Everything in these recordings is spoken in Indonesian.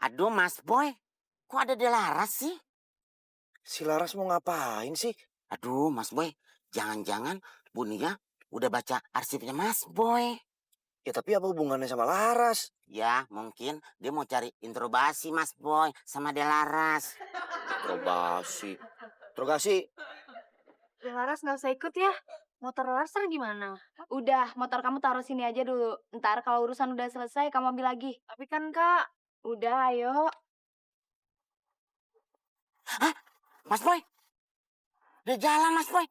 Aduh, Mas Boy, kok ada Delaras sih? Si Laras mau ngapain sih? Aduh, Mas Boy, jangan-jangan Bu Nia udah baca arsipnya Mas Boy. Ya tapi apa hubungannya sama Laras? Ya, mungkin dia mau cari introgasi Mas Boy sama Delaras. Interogasi. Laras nggak usah ikut ya. Motor Laras gimana? Udah, motor kamu taruh sini aja dulu. Ntar kalau urusan udah selesai, kamu ambil lagi. Tapi kan Kak, Udah, ayo. Hah? Mas Boy? Udah jalan Mas Boy.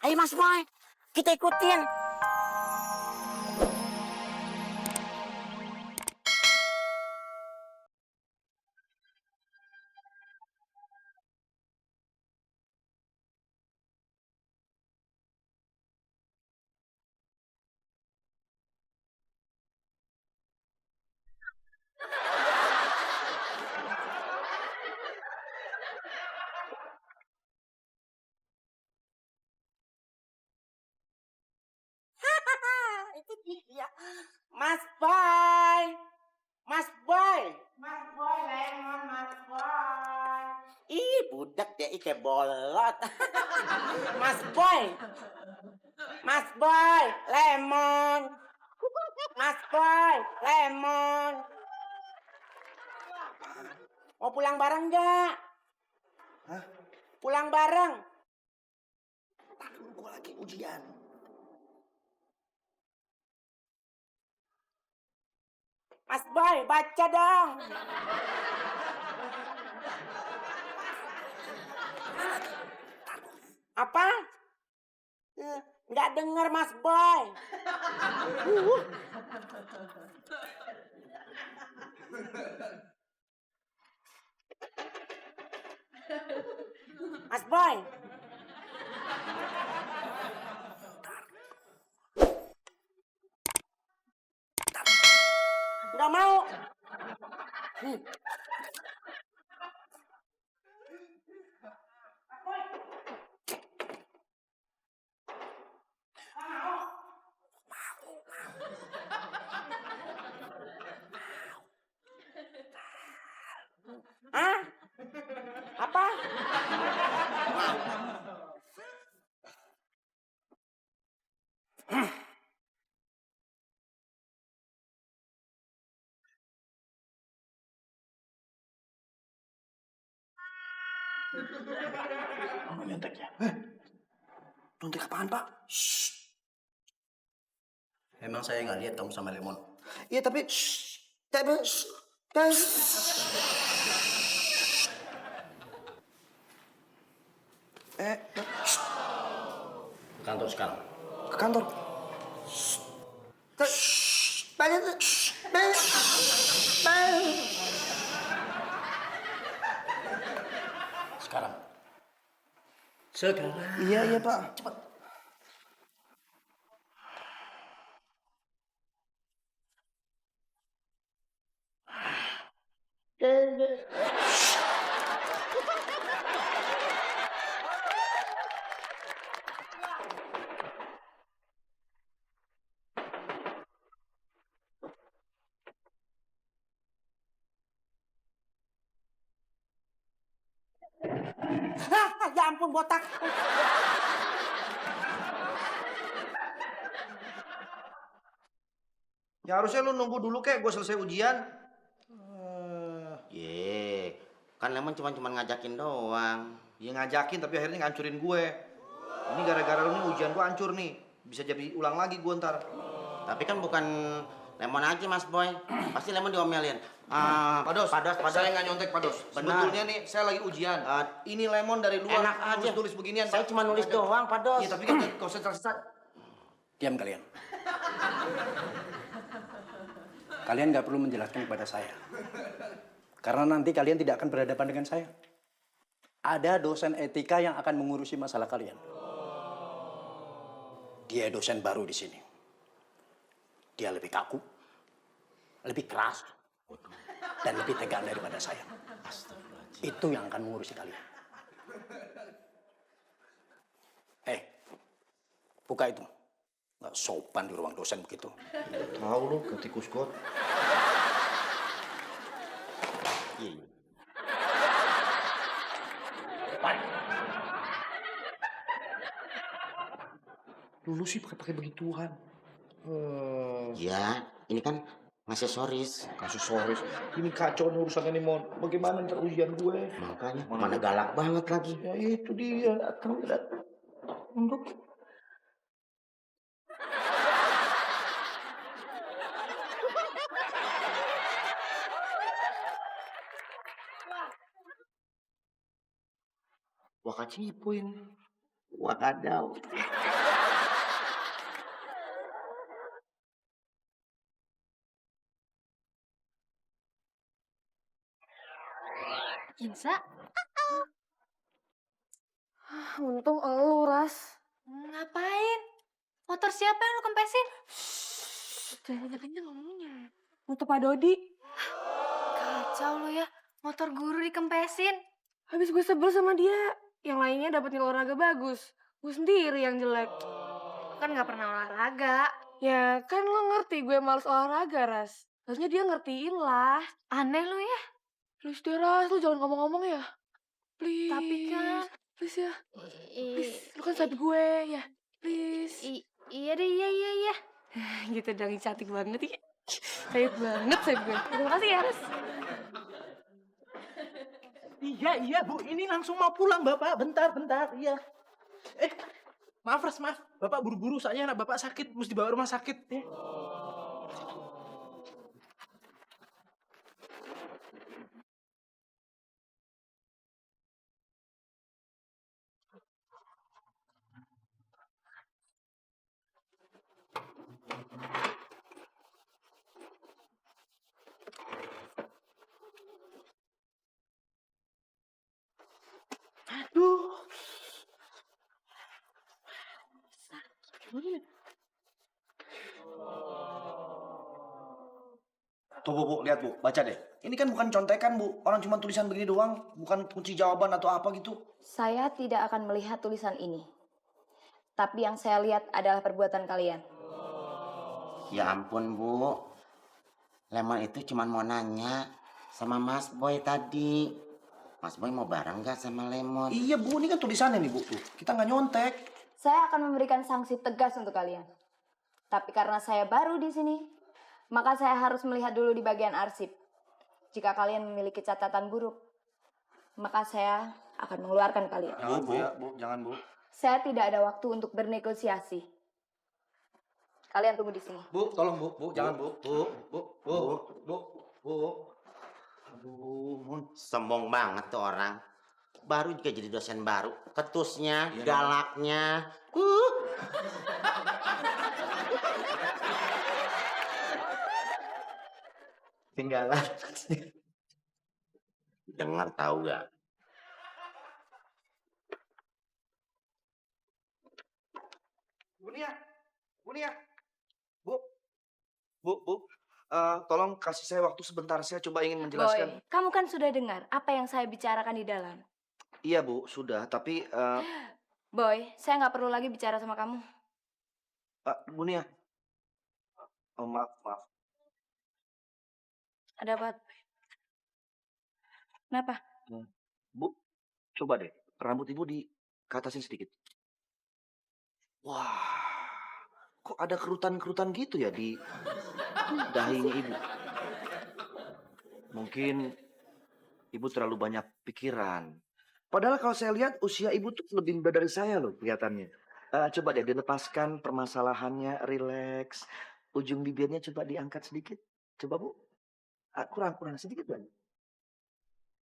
Ayo Mas Boy, kita ikutin. Itu dia. Mas Boy. Mas Boy. Mas Boy, lemon Mas Boy. Ih, budak dia kayak bolot. Mas Boy. Mas Boy, lemon. Mas Boy, lemon. Mau pulang bareng nggak? Hah? Pulang bareng. Takut gue lagi ujian. Mas Boy, baca dong. Apa? Nggak denger Mas Boy. Mas Boy. Nggak mau. Hah? Apa? Kamu nyontek ya? Nyontek apaan, Pak? Shh. Emang saya nggak lihat kamu sama Lemon. Iya tapi Ke kantor sekarang. ke kantor. Sekarang. Sekarang. Iya Pak. Cepat. Ya ampun botak. Ya harusnya lu nunggu dulu kayak gue selesai ujian. Ye, kan Lemon cuma ngajakin doang. Dia ngajakin tapi akhirnya ngancurin gue. Ini gara-gara lu nih ujian gue hancur nih. Bisa jadi ulang lagi gue ntar. Tapi kan bukan Lemon aja Mas Boy. Pasti Lemon diomelin. Pados. Saya nggak nyontek Pados. Benar. Sebetulnya nih saya lagi ujian. Ini Lemon dari luar Enak aja. tulis beginian. Saya cuma nulis doang, Pak Dos. Iya tapi kan konsentrasi saya. Diam kalian. Kalian nggak perlu menjelaskan kepada saya. Karena nanti kalian tidak akan berhadapan dengan saya. Ada dosen etika yang akan mengurusi masalah kalian. Dia dosen baru di sini. Dia lebih kaku, lebih keras, dan lebih tegas daripada saya. Itu yang akan mengurusi kalian. Buka itu. Nggak sopan di ruang dosen begitu. Tahu lu ke tikus got. Iya. Lu sih pakai begituan. Ya, ini kan aksesoris. Aksesoris. Ini kacau nih urusan ini, Mon. Bagaimana ntar ujian gue? Makanya mana galak banget lagi. Ya itu dia. Datang. Untuk. Wakacipuin. Wakadau. Insa? Untung elu, Ras. Ngapain? Motor siapa yang lu kempesin? Jangan kenceng ngomongnya. Untuk Pak Dodi. Kacau lu ya, motor guru dikempesin. Habis gue sebel sama dia. Yang lainnya dapat nilai olahraga bagus. Gue sendiri yang jelek. Kan gak pernah olahraga. Ya kan lo ngerti gue males olahraga, Ras. Harusnya dia ngertiin lah. Aneh lu ya. Please deh, Ras. Lo jangan ngomong-ngomong ya. Please. Tapi kan... Please ya. Please. Lo kan sahabat gue ya. Please. Iya deh, iya. Gitu dong, cantik banget ya. Sayang banget sahabat gue. Terima kasih ya, Ras. Iya Bu, ini langsung mau pulang Bapak, bentar, iya. Maaf Ras, maaf. Bapak buru-buru, soalnya anak Bapak sakit, mesti dibawa rumah sakit. Ya. Aduh. Tuh Bu, lihat Bu, baca deh. Ini kan bukan contekan Bu, orang cuma tulisan begini doang, bukan kunci jawaban atau apa gitu. Saya tidak akan melihat tulisan ini. Tapi yang saya lihat adalah perbuatan kalian. Ya ampun, Bu. Lemon itu cuma mau nanya sama Mas Boy tadi. Mas Boy mau bareng gak sama Lemon? Iya Bu, ini kan tulisannya nih Bu, tuh. Kita nggak nyontek. Saya akan memberikan sanksi tegas untuk kalian. Tapi karena saya baru di sini, maka saya harus melihat dulu di bagian arsip. Jika kalian memiliki catatan buruk, maka saya akan mengeluarkan kalian. Jangan Bu, ya, Bu, jangan Bu. Saya tidak ada waktu untuk bernegosiasi. Kalian tunggu di sini. Bu, tolong Bu, jangan Bu. Bu. Aduh, Mon. Sombong banget tuh orang. Baru juga jadi dosen baru. Ketusnya, galaknya. Tinggalan. Dengar tahu gak? Bu Nia. Bu. Tolong kasih saya waktu sebentar. Saya coba ingin menjelaskan. Boy, kamu kan sudah dengar apa yang saya bicarakan di dalam. Iya Bu, sudah. Tapi, Boy, saya nggak perlu lagi bicara sama kamu. Bu Nia. Oh, maaf. Ada apa? Kenapa? Bu, coba deh. Rambut Ibu dikatasin sedikit. Wah, kok ada kerutan-kerutan gitu ya di dahinya Ibu? Mungkin Ibu terlalu banyak pikiran. Padahal kalau saya lihat usia Ibu tuh lebih muda dari saya loh kelihatannya. Coba deh dilepaskan permasalahannya, rileks. Ujung bibirnya coba diangkat sedikit. Coba Bu. Kurang sedikit lagi.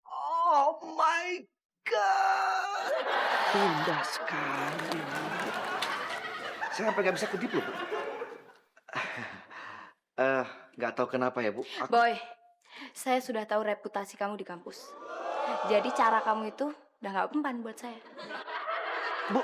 Oh my God. Indah sekali. Saya sampai nggak bisa kedip loh, Bu. Nggak tahu kenapa ya, Bu. Boy, saya sudah tahu reputasi kamu di kampus. Jadi cara kamu itu udah nggak mempan buat saya. Bu.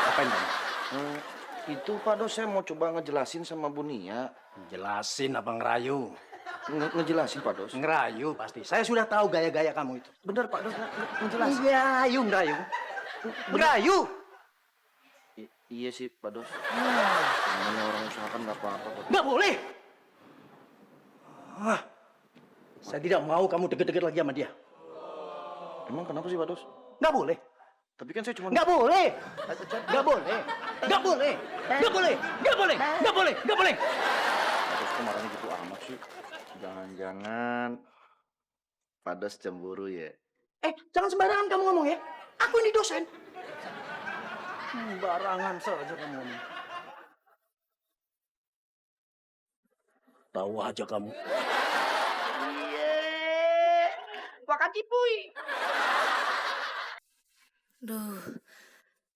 Apain kamu? Itu Pak Dos, saya mau coba ngejelasin sama Bu Nia. Jelasin apa ngerayu? Ngejelasin Pak Dos. Ngerayu pasti. Saya sudah tahu gaya-gaya kamu itu. Bener Pak Dos, ngejelasin. Ngerayu, ngerayu. Ngerayu. Iya sih Pak Dos. Namanya orang usaha kan nggak apa-apa Pak Dos. Nggak boleh. Saya tidak mau kamu deket-deket lagi sama dia. Emang kenapa sih Pak Dos? Nggak boleh. Tapi kan saya cuma... Nggak boleh. Nggak boleh. Nggak boleh. Nggak boleh. Nggak boleh. Nggak boleh. Nggak boleh. Pak Dos kok marahnya gitu amat sih? Jangan-jangan Pak Dos cemburu ya? Jangan sembarangan kamu ngomong ya. Aku ini dosen. Sembarangan saja kamu ngomong. Tahu aja kamu. Duh,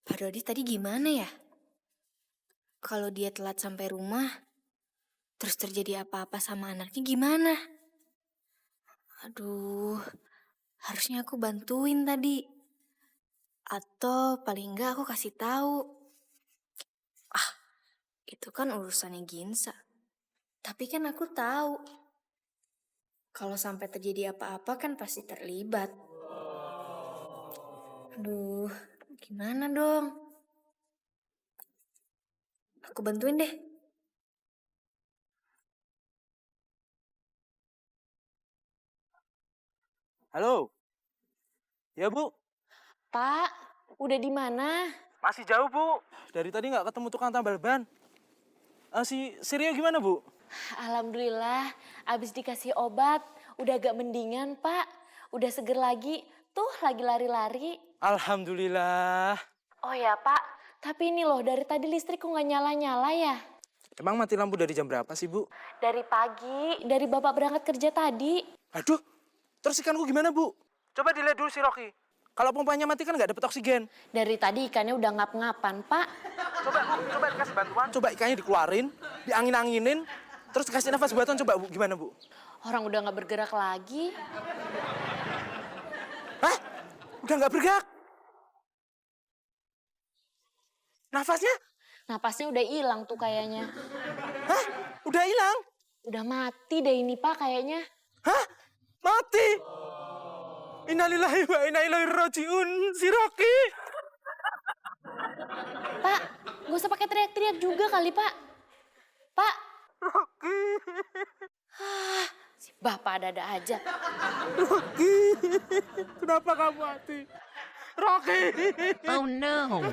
Pak Dodi tadi gimana ya? Kalau dia telat sampai rumah, terus terjadi apa-apa sama anaknya gimana? Aduh, harusnya aku bantuin tadi. Atau paling enggak aku kasih tahu. Ah, itu kan urusannya Ginsa. Tapi kan aku tahu. Kalau sampai terjadi apa-apa kan pasti terlibat. Aduh, gimana dong? Aku bantuin deh. Halo. Ya, Bu. Pak, udah di mana? Masih jauh, Bu. Dari tadi nggak ketemu tukang tambal ban. Si Rio gimana, Bu? Alhamdulillah, abis dikasih obat, udah agak mendingan, Pak. Udah seger lagi, tuh lagi lari-lari. Alhamdulillah. Oh ya, Pak, tapi ini loh, dari tadi listrik kok nggak nyala-nyala ya? Emang mati lampu dari jam berapa sih, Bu? Dari pagi, dari Bapak berangkat kerja tadi. Aduh, terus ikanku gimana, Bu? Coba dilihat dulu si Rocky. Kalau pompanya mati kan nggak dapet oksigen. Dari tadi ikannya udah ngap-ngapan, Pak. Coba, Bu, coba dikasih bantuan. Coba ikannya dikeluarin, diangin-anginin, terus dikasih nafas buatan. Coba, Bu, gimana, Bu? Orang udah nggak bergerak lagi. Hah? Udah nggak bergerak? Nafasnya? Napasnya udah hilang tuh kayaknya. Hah? Udah hilang? Udah mati deh ini, Pak, kayaknya. Hah? Mati? Innalillahi wa inna ilaihi rajiun, si Rocky. Pak, gak usah pakai teriak-teriak juga kali, Pak. Pak. Rocky. Si Bapak ada-ada aja. Rocky. Kenapa kamu mati? Rocky. Oh no.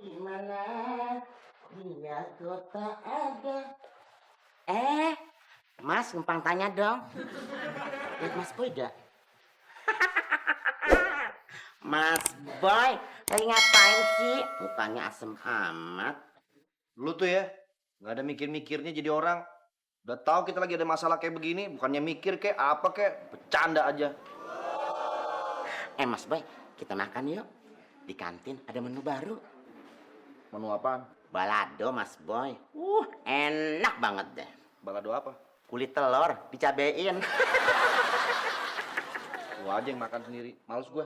Gimana? Dia kota ada. Mas, numpang tanya dong. Lihat Mas Boy dah. Mas Boy, lagi ngapain sih? Mukanya asem amat. Lu tuh ya, nggak ada mikir-mikirnya jadi orang. Udah tahu kita lagi ada masalah kayak begini, bukannya mikir kayak apa kayak bercanda aja. Mas Boy, kita makan yuk. Di kantin ada menu baru. Menu apaan? Balado, Mas Boy. Enak banget deh. Balado apa? Kulit telur dicabein. Lu aja yang makan sendiri, males gue.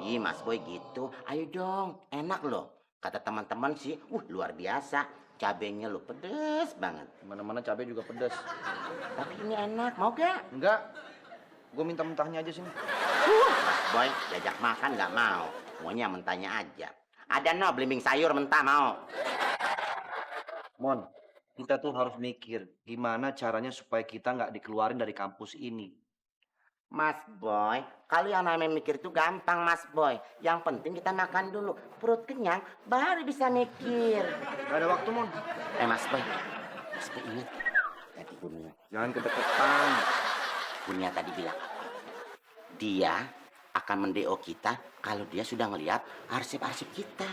Ih, Mas Boy gitu. Ayo dong, enak loh. Kata teman-teman sih, luar biasa. Cabenya lo pedes banget. Mana-mana cabai juga pedas. Tapi ini enak, mau gak? Enggak, gue minta mentahnya aja sini. Mas Boy, diajak makan gak mau. Maunya mentahnya aja. Ada no, belimbing sayur mentah mau. Mon, kita tuh harus mikir gimana caranya supaya kita nggak dikeluarin dari kampus ini. Mas Boy, kalau yang namanya mikir itu gampang, Mas Boy. Yang penting kita makan dulu. Perut kenyang, baru bisa mikir. Gak ada waktu, Mon. Mas Boy ingat. Tadi Bunia. Jangan kedeketan. Bunia tadi bilang, dia akan mendeo kita kalau dia sudah ngeliat arsip-arsip kita.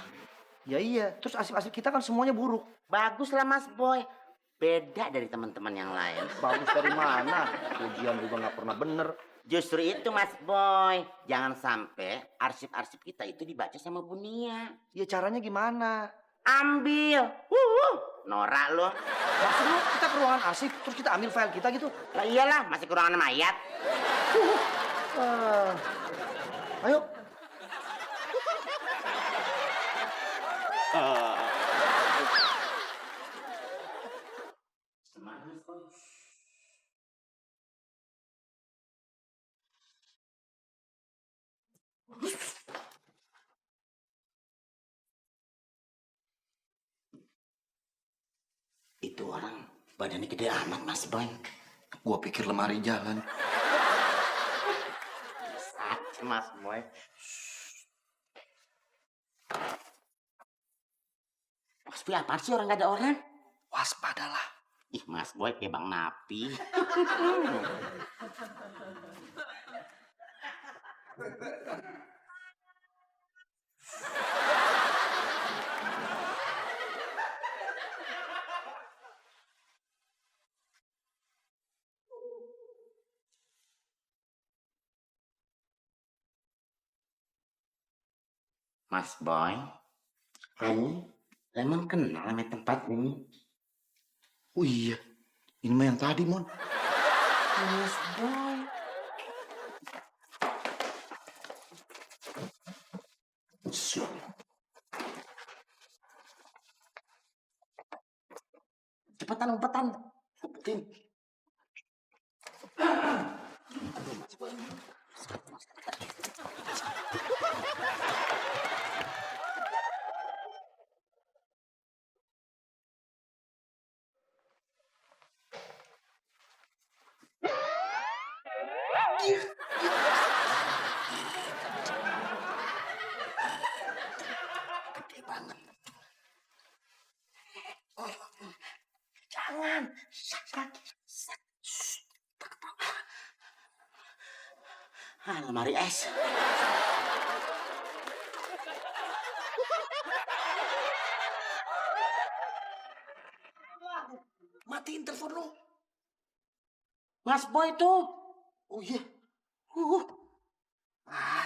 Ya iya, terus arsip-arsip kita kan semuanya buruk. Baguslah Mas Boy. Beda dari teman-teman yang lain. Bagus dari mana? Ujian juga nggak pernah bener. Justru itu Mas Boy. Jangan sampai arsip-arsip kita itu dibaca sama Bunia. Ya caranya gimana? Ambil. Norak lo. Maksudnya kita ke ruangan arsip, terus kita ambil file kita gitu? Lah iyalah, masih kekurangan mayat. Ayo. Itu orang badannya gede amat, Mas Boy. Gua pikir lemari jalan. Saat Mas Boy. Mas Boy, apaan sih orang gak ada orang? Waspadalah. Ih, Mas Boy kayak Bang Napi. Mas Boy, kamu emang kenal sama tempat ini? Oh iya. Ini mah yang tadi, Mon. Mas Boy. Cepetan, umpetan. Umpetin. Gede banget. Jangan. Sakit. Lemari es. Matiin telepon lu. Mas Boy tuh. Oh iya.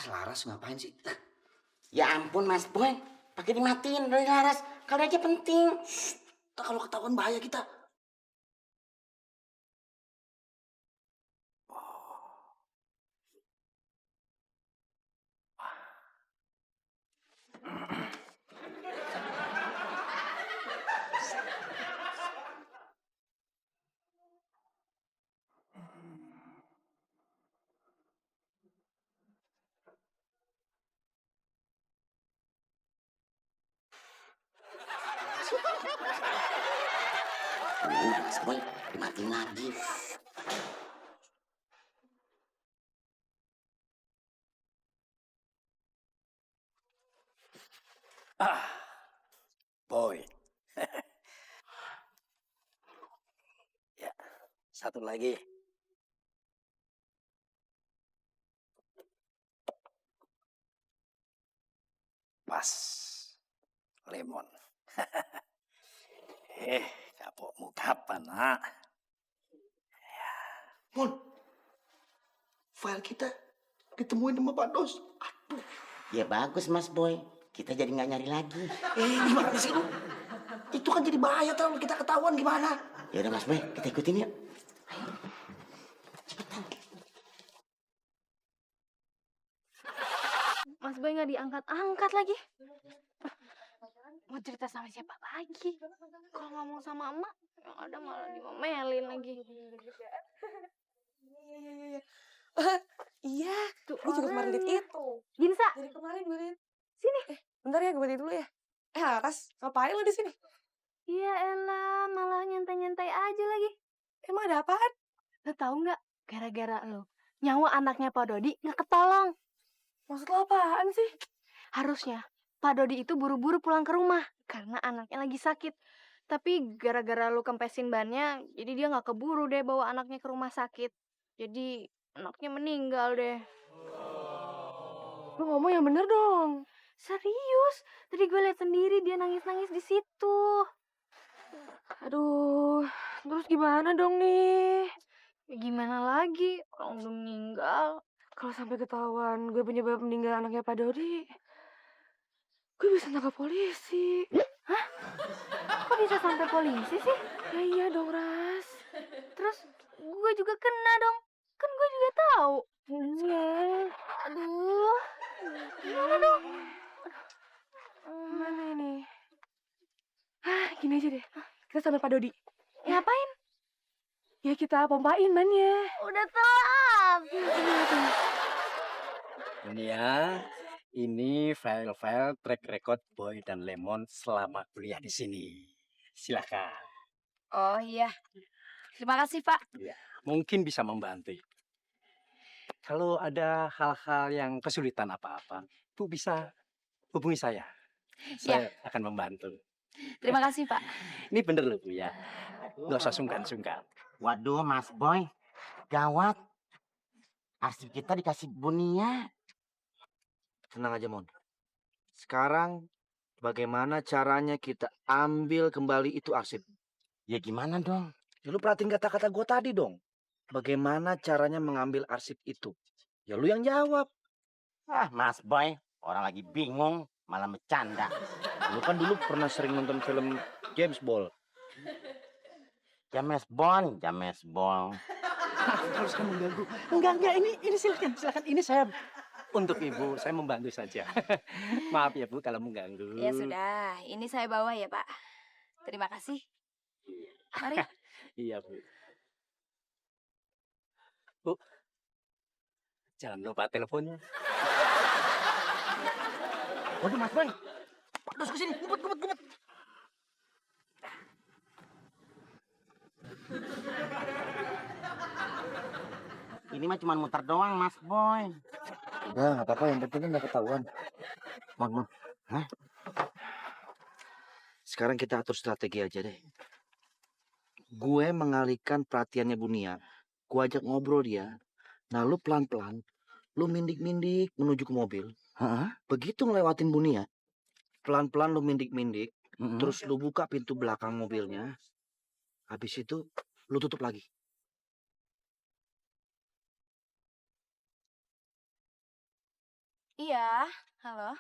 Laras ngapain sih? Ya ampun Mas Boy. Pakai dimatiin dari Laras. Kali aja penting. Tak kalau ketahuan bahaya kita. Mas Boy dimatiin lagi. Boy. Ya, satu lagi. Pas. Lemon. Kapokmu kapan, nak? Mon. File kita ditemuin sama Pak Dos. Aduh. Ya bagus Mas Boy. Kita jadi nggak nyari lagi. Gimana sih lu? Itu kan jadi bahaya kalau kita ketahuan gimana? Ya udah Mas Boy, kita ikutin yuk. Mas Boy nggak diangkat-angkat lagi. Mau cerita sama siapa lagi? Kalau ngomong sama emak, yang ada malah diomelin lagi. Iya, Tuh gue juga kemarin liat orangnya. itu. Ginsa, Dari kemarin gue liat. Sini. Bentar ya, gue balik dulu ya. Laras, ngapain lo di sini? Iya elah, malah nyantai-nyantai aja lagi. Emang ada apaan? Lo tahu nggak? Gara-gara lo, nyawa anaknya Pak Dodi nggak ketolong. Maksud lo apaan sih? Harusnya Pak Dodi itu buru-buru pulang ke rumah karena anaknya lagi sakit. Tapi gara-gara lu kempesin bannya, jadi dia nggak keburu deh bawa anaknya ke rumah sakit. Jadi anaknya meninggal deh. Lo ngomong yang bener dong. Serius? Tadi gue lihat sendiri dia nangis-nangis di situ. Aduh, terus gimana dong nih? Ya gimana lagi? Orang udah meninggal. Kalau sampai ketahuan gue penyebab meninggal anaknya Pak Dodi, gue bisa tangkap polisi. Kok bisa sampai polisi sih? Ya iya dong, Ras. Terus gue juga kena dong. Kan gue juga tahu. Iya. Aduh. Gini aja deh, kita sampai Pak Dodi. Ngapain? Ya kita pompain bannya. Udah telat. Ini ya, ini file-file track record Boy dan Lemon selama kuliah di sini. Silakan. Oh iya. Terima kasih, Pak. Mungkin bisa membantu. Kalau ada hal-hal yang kesulitan apa-apa, Bu bisa hubungi saya. Saya akan membantu. Terima kasih, Pak. Ini bener loh Bu ya. Nggak usah sungkan-sungkan. Waduh, Mas Boy, gawat. Arsip kita dikasih Bunia. Tenang aja, Mon. Sekarang bagaimana caranya kita ambil kembali itu arsip? Ya gimana dong? Ya lu perhatiin kata-kata gue tadi dong. Bagaimana caranya mengambil arsip itu? Ya lu yang jawab. Ah, Mas Boy, orang lagi bingung, malah bercanda. Lu kan dulu pernah sering nonton film James Bond. James Bond, James Bond. Kalau saya mengganggu. Enggak, ini silakan. Ini saya untuk Ibu, saya membantu saja. Maaf ya Bu kalau mengganggu. Ya sudah, ini saya bawa ya, Pak. Terima kasih. Mari. Iya Bu. Bu, jangan lupa teleponnya. Waduh, Mas Boy. Pak Dos kesini, ngumpet. Ini mah cuma muter doang, Mas Boy. Udah, nggak apa-apa. Yang penting nggak ketahuan. Mon. Hah? Sekarang kita atur strategi aja deh. Gue mengalihkan perhatiannya Bunia. Gue ajak ngobrol dia. Nah, lu pelan-pelan. Lu mindik-mindik menuju ke mobil. Hah? Begitu ngelewatin Bunia, pelan-pelan lu mindik-mindik. Mm-mm. Terus lu buka pintu belakang mobilnya. Habis itu lu tutup lagi. Iya, halo.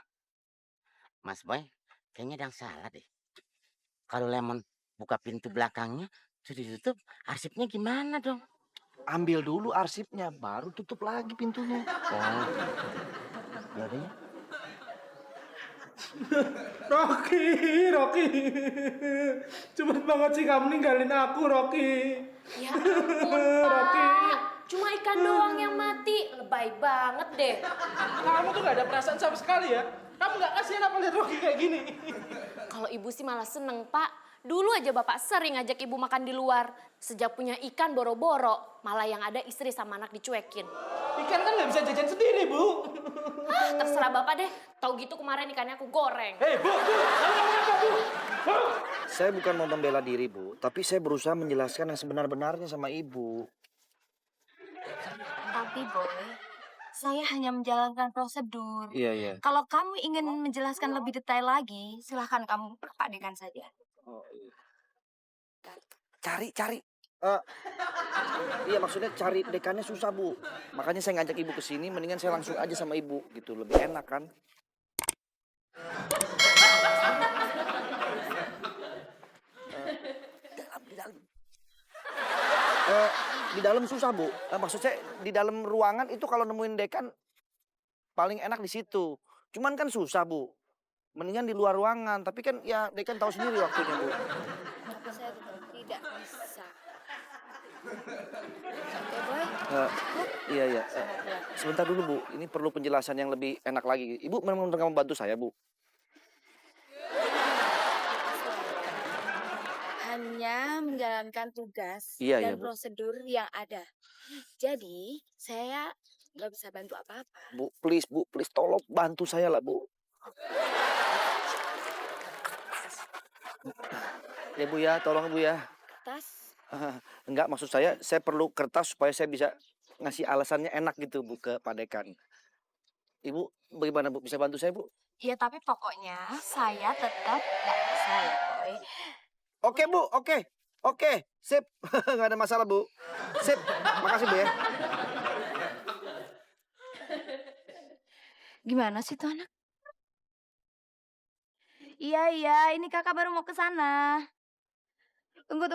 Mas Boy, kayaknya ada yang salah deh. Kalau Lemon buka pintu belakangnya, terus ditutup, arsipnya gimana dong? Ambil dulu arsipnya, baru tutup lagi pintunya. Oh, ya udah ya. Rocky. Cepet banget sih kamu ninggalin aku, Rocky. Ya ampun, Pak. Cuma ikan doang yang mati. Lebay banget deh. Kamu tuh gak ada perasaan sama sekali ya. Kamu gak kasihan apa lihat Rocky kayak gini? Kalau ibu sih malah seneng, Pak. Dulu aja bapak sering ngajak ibu makan di luar. Sejak punya ikan boro-boro, malah yang ada istri sama anak dicuekin. Ikan kan gak bisa jajan sendiri, Bu. Ah, terserah bapak deh. Tahu gitu kemarin ikannya aku goreng. Hei, Bu. Kamu ngomong apa, Bu? Bu. Saya bukan mau membela diri, Bu. Tapi saya berusaha menjelaskan yang sebenar-benarnya sama Ibu. Tapi Boy, saya hanya menjalankan prosedur. Iya. Kalau kamu ingin menjelaskan lebih detail lagi, silahkan kamu ke Pak Dekan saja. Cari. Iya, maksudnya cari dekannya susah, Bu. Makanya saya ngajak Ibu ke sini, mendingan saya langsung aja sama Ibu gitu. Lebih enak kan? Di dalam susah, Bu. Maksud saya di dalam ruangan itu kalau nemuin dekan paling enak di situ. Cuman kan susah, Bu. Mendingan di luar ruangan, tapi kan ya dekan tahu sendiri waktunya, Bu. Tapi saya tetap tidak bisa. Oke, Boy. Iya. Sebentar dulu, Bu. Ini perlu penjelasan yang lebih enak lagi. Ibu memang kamu bantu saya, Bu. Hanya menjalankan tugas Iya, dan Bu. prosedur yang ada. Jadi, saya nggak bisa bantu apa-apa. Bu, please, tolong bantu saya lah, Bu. Ya, Bu ya, tolong, Bu ya. Kertas? Enggak, maksud saya perlu kertas supaya saya bisa ngasih alasannya enak gitu, Bu, ke Pak Dekan. Ibu, bagaimana, Bu? Bisa bantu saya, Bu? Ya, tapi pokoknya saya tetap nggak bisa ya, Boy. Oke, Bu, oke, sip. Nggak ada masalah, Bu. Sip, makasih, Bu ya. Gimana sih tuh anak? Iya, ini kakak baru mau ke sana. Tunggu.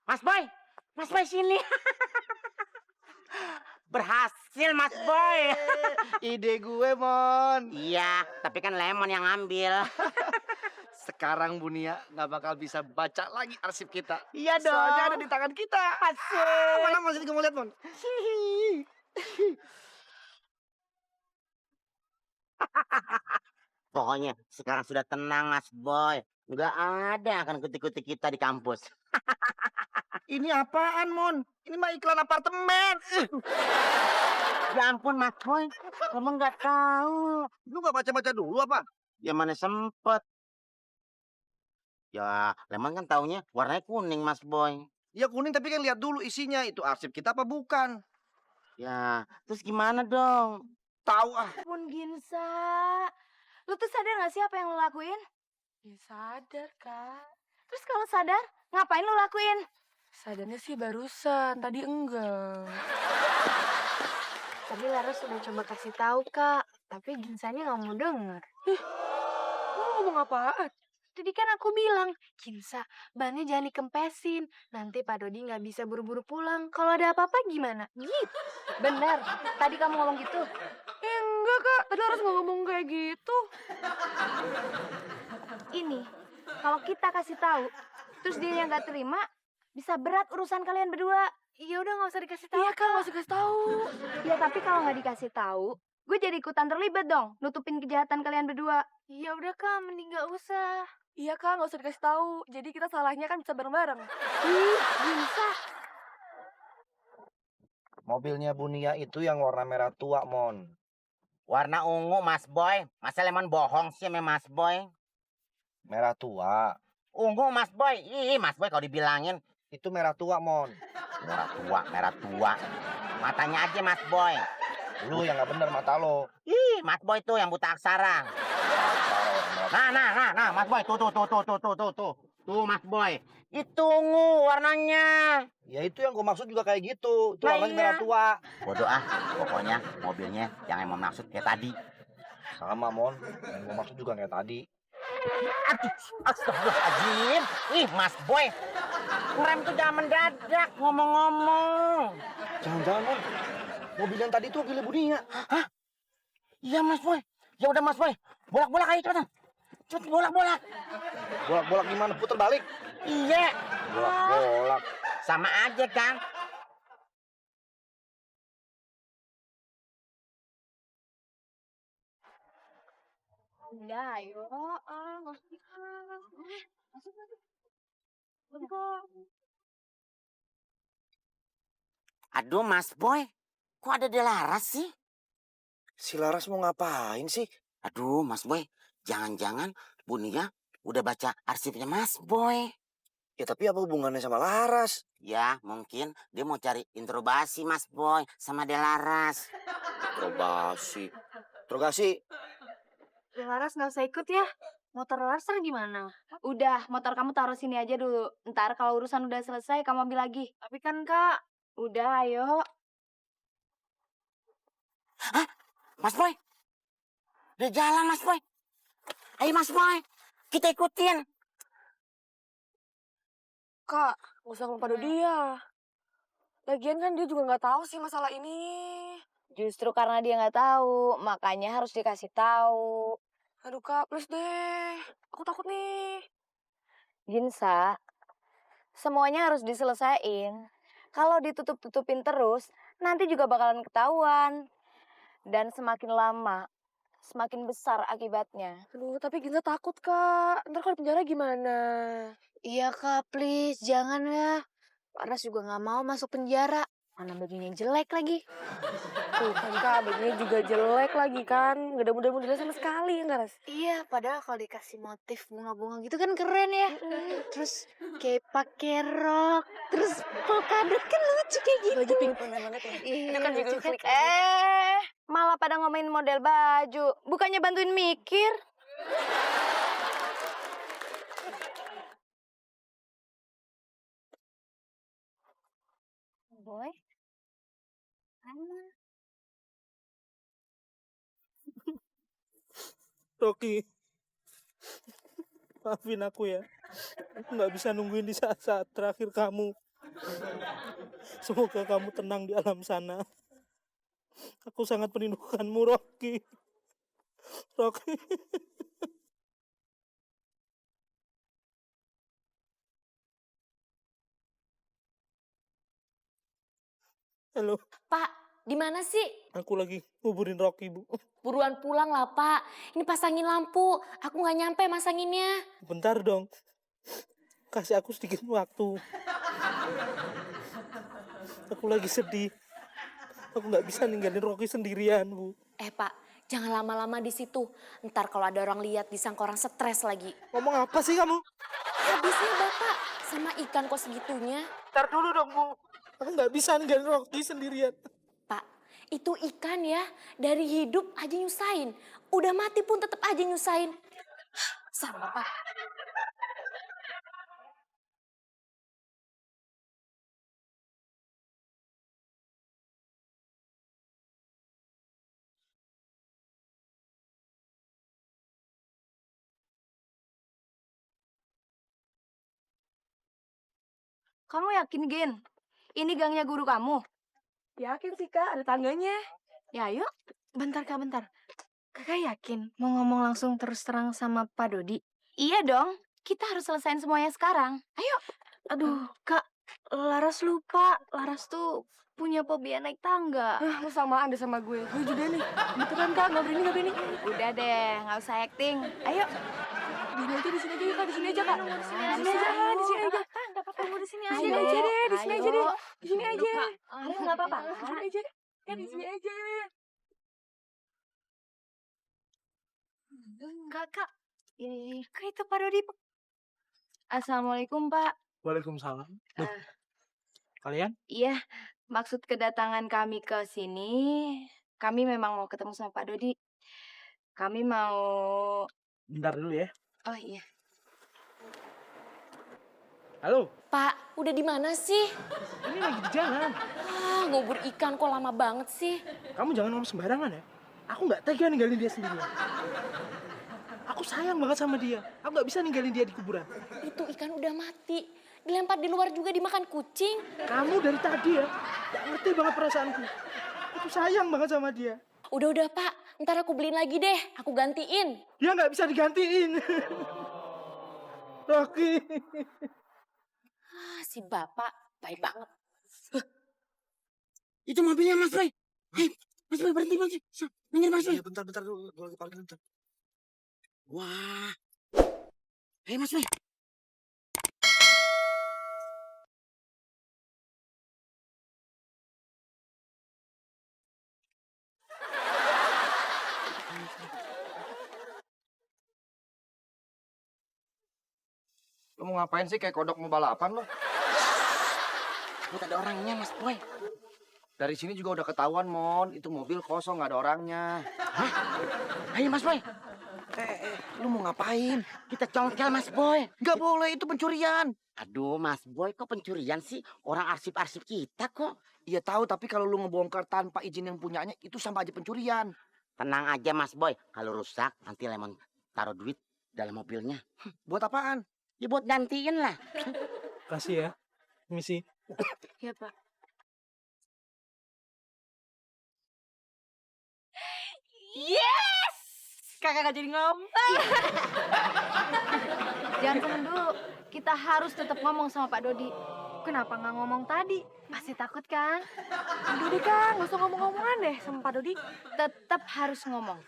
Mas Boy sini. Berhasil Mas Boy. Ide gue, Mon. Iya, tapi kan Lemon yang ngambil. Sekarang Bu Nia nggak bakal bisa baca lagi arsip kita. Iya dong. Soalnya ada di tangan kita. Asik. Mana Mon? Sini kamu lihat, Mon. Pokoknya sekarang sudah tenang Mas Boy. Nggak ada yang akan ikuti-ikuti kita di kampus. Ini apaan, Mon? Ini mah iklan apartemen. Ya ampun Mas Boy, kamu nggak tahu. Lu nggak baca-baca dulu apa? Ya mana sempet. Ya Lemon kan taunya warnanya kuning Mas Boy. Ya kuning tapi kan lihat dulu isinya. Itu arsip kita apa bukan? Ya terus gimana dong? Tahu ah. Pun Ginsa, lu tuh sadar gak sih apa yang lu lakuin? Ya sadar, Kak. Terus kalau sadar, ngapain lu lakuin? Sadarnya sih barusan, tadi enggak. Tadi Laras udah coba kasih tahu Kak, tapi Ginsanya nggak mau denger. Lu ngomong apaan? Tadi kan aku bilang, Ginsa, bannya jangan dikempesin. Nanti Pak Dodi nggak bisa buru-buru pulang. Kalau ada apa-apa gimana? Gitu. Bener, tadi kamu ngomong gitu. Enggak, Kak. Tadi Laras nggak ngomong kayak gitu. Ini, kalau kita kasih tahu, terus dia yang nggak terima, bisa berat urusan kalian berdua. Ya udah nggak usah dikasih tahu. Iya, Kak. Nggak usah kasih tahu. Ya tapi kalau nggak dikasih tahu, gue jadi ikutan terlibat dong, nutupin kejahatan kalian berdua. Ya udah Kak, mending nggak usah. Iya, Kak. Nggak usah dikasih tahu. Jadi kita salahnya kan bisa bareng-bareng. Ih, bisa. Mobilnya Bu Nia itu yang warna merah tua, Mon. Warna ungu Mas Boy. Masa Lemon bohong sih sama Mas Boy? Merah tua. Ungu Mas Boy. Ih Mas Boy kalau dibilangin. Itu merah tua, Mon. Merah tua. Matanya aja Mas Boy. Lu yang nggak bener mata lo. Ih Mas Boy tuh yang buta aksara. Nah, Mas Boy, tuh. Tuh Mas Boy. Itu ungu warnanya. Ya itu yang gue maksud juga kayak gitu. Itu Nah, warnanya iya. merah tua. Bodoh ah, pokoknya mobilnya yang emang maksud kayak tadi. Sama, Mon. Yang gue maksud juga kayak tadi. Aduh, astagfirullahaladzim. Ih Mas Boy, ngerem tuh jangan mendadak ngomong-ngomong. Jangan-jangan, Mon. Mobil yang tadi itu mobilnya Bu Nia. Hah? Iya Mas Boy. Ya udah Mas Boy, bolak-bolak aja cepetan. Cepet bolak-bolak. Bolak-bolak gimana? Puter balik? Iya. Bolak-bolak. Sama aja kan. Udah, ayo. Masuk. Aduh Mas Boy, kok ada Delaras sih? Si Laras mau ngapain sih? Aduh Mas Boy, jangan-jangan Bu Nia udah baca arsipnya Mas Boy. Ya tapi apa hubungannya sama Laras? Ya mungkin dia mau cari introgasi Mas Boy sama Delaras. Interogasi. Laras nggak usah ikut ya. Motor Laras ntar gimana? Udah, motor kamu taruh sini aja dulu. Ntar kalau urusan udah selesai, kamu ambil lagi. Tapi kan Kak, Udah, ayo. Mas Boy, dia jalan Mas Boy. Ayo Mas Boy, kita ikutin. Kak, nggak usah ngomong pada dia. Lagian kan dia juga nggak tahu sih masalah ini. Justru karena dia nggak tahu, makanya harus dikasih tahu. Aduh, Kak, please deh. Aku takut nih. Ginsa, semuanya harus diselesain. Kalau ditutup-tutupin terus, nanti juga bakalan ketahuan. Dan semakin lama, semakin besar akibatnya. Aduh, tapi Ginza takut, Kak. Ntar kalau di penjara gimana? iya Kak, please jangan ya. Laras juga nggak mau masuk penjara. Mana bajunya jelek lagi. Tuh kan, Kak, bajunya juga jelek lagi kan. Gak ada model-modelnya sama sekali, ya nggak, Ras? Iya, padahal kalau dikasih motif bunga-bunga gitu kan keren ya. Terus kayak pakai rok, terus polkadot kan lucu kayak gitu. Baju pink banget ya. Iya, Itu kan juga lucu kan? klik. Malah pada ngomongin model baju. Bukannya bantuin mikir. Boy. Aman. Rocky, maafin aku ya. Aku nggak bisa nungguin di saat-saat terakhir kamu. Semoga kamu tenang di alam sana. Aku sangat merindukanmu, Rocky. Rocky. Halo, Pak, di mana sih? aku lagi nguburin Rocky, Bu. Buruan pulang lah, Pak. Ini pasangin lampu. Aku nggak nyampe masanginnya. Bentar dong. Kasih aku sedikit waktu. Aku lagi sedih. Aku nggak bisa ninggalin Rocky sendirian, Bu. Pak, jangan lama-lama di situ. Ntar kalau ada orang lihat disangka orang stres lagi. Ngomong apa sih kamu? Habisnya Bapak sama ikan kok segitunya. Ntar dulu dong, Bu. Aku nggak bisa ninggalin Rocky sendirian. Pak, itu ikan ya. Dari hidup aja nyusahin. Udah mati pun tetap aja nyusahin. Sama, Pak. Kamu yakin, Gen? Ini gangnya guru kamu? Yakin sih, Kak. Ada tangganya. Ya yuk, bentar Kak, bentar. Kakak yakin mau ngomong langsung terus terang sama Pak Dodi? Iya dong. Kita harus selesain semuanya sekarang. Ayo. Aduh, Kak, Laras lupa. Laras tuh punya fobia naik tangga. Lu samaan deh sama gue. Gue juga nih. Beneran, Kak. Nggak berani. Udah deh, nggak usah acting. Ayo. Di sini aja, Kak. Di sini aja, Kak. Di sini Di sini aja. Di sini aja. Nggak apa-apa, mau di sini Di aja. sini aja deh. Di sini aja deh. Di sini aja. Ayo, Nggak apa-apa. Di sini aja. Kan di sini aja. Enggak, Kak. Kak itu Pak Dodi. Assalamualaikum, Pak. Waalaikumsalam. Loh, kalian? Iya, maksud kedatangan kami ke sini, kami memang mau ketemu sama Pak Dodi. Kami mau... Bentar dulu ya. Oh iya. Halo, Pak, udah di mana sih? ini lagi di jalan. Ngubur ikan kok lama banget sih. Kamu jangan ngomong sembarangan ya. Aku nggak tega ninggalin dia sendirian. Aku sayang banget sama dia. Aku nggak bisa ninggalin dia di kuburan. Itu ikan udah mati. Dilempar di luar juga dimakan kucing. Kamu dari tadi ya, nggak ngerti banget perasaanku. Aku sayang banget sama dia. Udah Pak, ntar aku beliin lagi deh. Aku gantiin. Dia nggak bisa digantiin. Rocky. Si Bapak baik banget. Itu mobilnya Mas Boy. Hei, Mas Boy berhenti Mas. Minggir Mas Boy. Bentar dulu, gue lagi parkir bentar. Wah. Hei Mas Boy. Lu mau ngapain sih kayak kodok mau balapan lo? Itu ada orangnya Mas Boy. Dari sini juga udah ketahuan, Mon. Itu mobil kosong, nggak ada orangnya. Hah? Ayo Mas Boy. Lu mau ngapain? Kita congkel Mas Boy. Nggak boleh, itu pencurian. Aduh Mas Boy, kok pencurian sih? Orang arsip-arsip kita kok. Iya tahu, tapi kalau lu ngebongkar tanpa izin yang punyanya, itu sama aja pencurian. Tenang aja Mas Boy. Kalau rusak, nanti Lemon taruh duit dalam mobilnya. Buat apaan? Ya buat gantiin lah. Kasih ya, misi. Iya, Pak. Yes! Kakak gak jadi ngomong. Jangan seneng dulu. Kita harus tetap ngomong sama Pak Dodi. Kenapa nggak ngomong tadi? Pasti takut kan? Udah deh, Kak. Gak usah ngomong-ngomongan deh sama Pak Dodi. Tetap harus ngomong.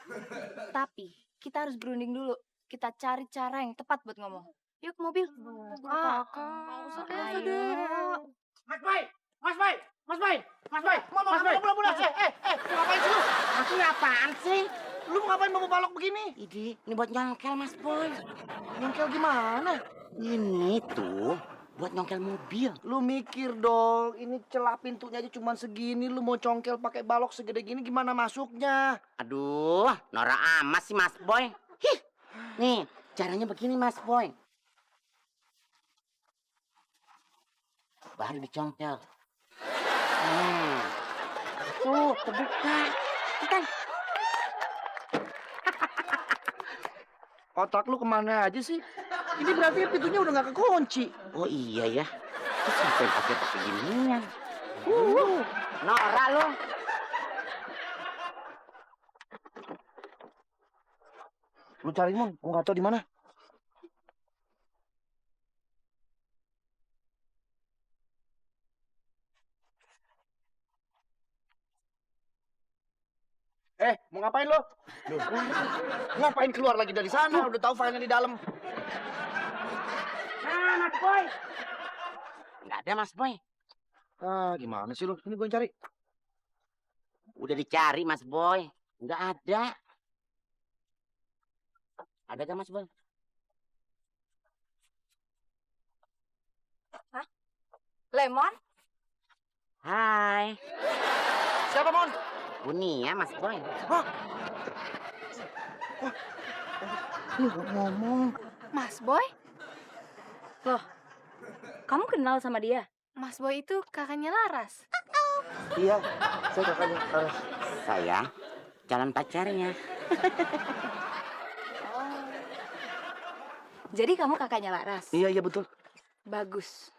Tapi kita harus berunding dulu. Kita cari cara yang tepat buat ngomong. Yuk ke mobil. Kakak. Usah deh. Mas Boy, Mas Boy, Mas Boy, Mas Boy, Mas Boy, Pulang. lu ngapain sih lu? Aku apaan sih? Lu mau ngapain bawa balok begini? Ini buat nyongkel Mas Boy. Nyongkel gimana? Ini tuh buat nyongkel mobil. Lu mikir dong, ini celah pintunya aja cuma segini. Lu mau congkel pakai balok segede gini gimana masuknya? Aduh, norak amat sih Mas Boy. Hih. Nih, caranya begini Mas Boy. Baru dicongkel. Tuh, terbuka. Kan? Otak lu kemana aja sih? Ini berarti pintunya udah nggak kekunci. Oh iya ya. Terus siapa yang pakai ginian? Norak lo. Lu cari Mon, gua nggak tahu di mana. Mau ngapain lo? Ngapain keluar lagi dari sana? Udah tahu filenya di dalam. Nah, Mas Boy. Nggak ada, Mas Boy. Gimana sih lo? Ini gue cari. Udah dicari, Mas Boy. Nggak ada. Ada gak, Mas Boy? Lemon? Hai. Siapa Mon? Bunia, Mas Boy. Lu ngomong. Mas Boy? Loh, kamu kenal sama dia? Mas Boy itu kakaknya Laras. Iya, saya kakaknya. Saya calon pacarnya. Jadi kamu kakaknya Laras? Iya betul. Bagus.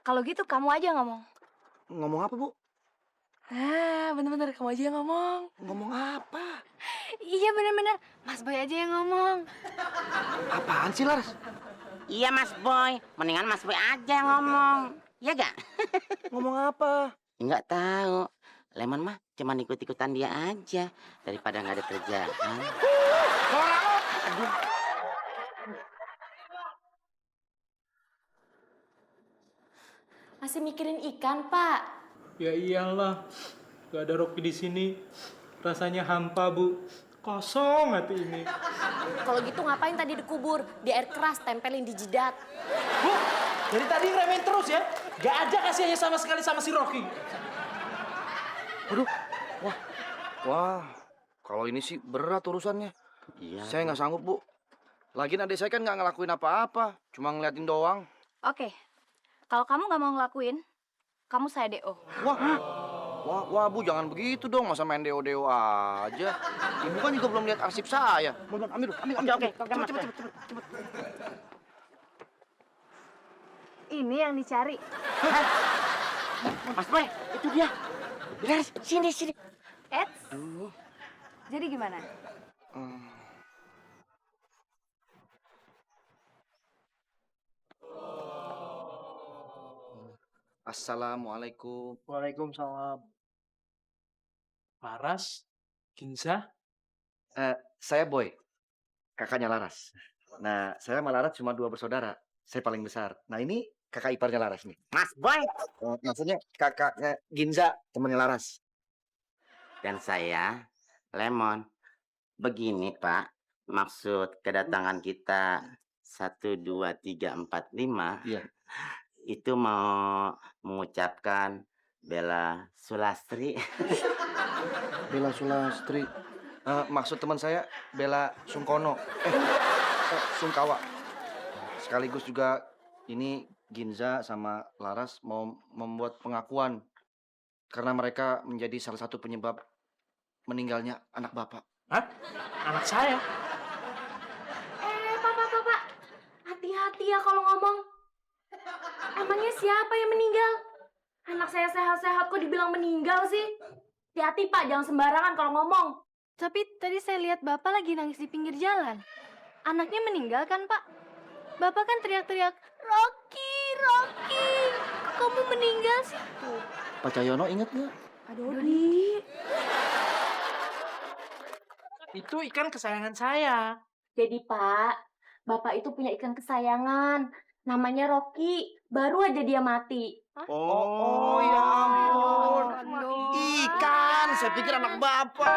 Kalau gitu kamu aja ngomong. Ngomong apa, Bu? Bener-bener kamu aja yang ngomong. Ngomong apa? Iya bener-bener, Mas Boy aja yang ngomong. Apaan sih, Lars? Iya, Mas Boy. Mendingan Mas Boy aja yang ngomong. Iya gak? Ngomong apa? Nggak tahu. Lemon mah cuman ikut-ikutan dia aja. Daripada nggak ada kerjaan. Masih mikirin ikan, Pak. Ya iyalah, gak ada Rocky di sini. Rasanya hampa, Bu. Kosong hati ini. Kalau gitu ngapain tadi dikubur? Di air keras, tempelin di jidat. Bu, dari tadi ngeremehin terus ya. Gak ada kasihannya sama sekali sama si Rocky. Waduh, wah, kalau ini sih berat urusannya. Iya. Saya nggak sanggup, Bu. Lagian adik saya kan nggak ngelakuin apa-apa, cuma ngeliatin doang. Oke, kalau kamu nggak mau ngelakuin, kamu saya DO. Wah, Bu, jangan begitu dong, masa main deo-deo aja. Ibu kan juga belum lihat arsip saya. Ambil. Oke. Cepet. Ini yang dicari. Mas Boy, itu dia. Laras, sini. Eits. Jadi gimana? Assalamualaikum. Waalaikumsalam. Laras, Ginza, Saya Boy, kakaknya Laras. Nah, saya sama Laras cuma 2 bersaudara. Saya paling besar. Nah, ini kakak iparnya Laras nih. Mas Boy. Maksudnya kakaknya Ginza, temannya Laras. Dan saya, Lemon. Begini, Pak. Maksud kedatangan kita 1, 2, 3, 4, 5. Iya. Itu mau mengucapkan Bella Sulastri. Bella Sulastri. Maksud teman saya Bella Sungkono. Sungkawa. Sekaligus juga ini Ginza sama Laras mau membuat pengakuan karena mereka menjadi salah satu penyebab meninggalnya anak Bapak. hah? Anak saya? Pak. Hati-hati ya kalau ngomong. Emangnya siapa yang meninggal? Anak saya sehat-sehat kok dibilang meninggal sih? Hati-hati, Pak. Jangan sembarangan kalau ngomong. Tapi tadi saya lihat Bapak lagi nangis di pinggir jalan. Anaknya meninggal kan, Pak? Bapak kan teriak-teriak, Rocky, kok kamu meninggal sih? Tuh. Pak Cahyono inget nggak? Dodi. Itu ikan kesayangan saya. Jadi, Pak, Bapak itu punya ikan kesayangan. Namanya Rocky. Baru aja dia mati. Oh ya ampun. Ikan, saya pikir anak Bapak.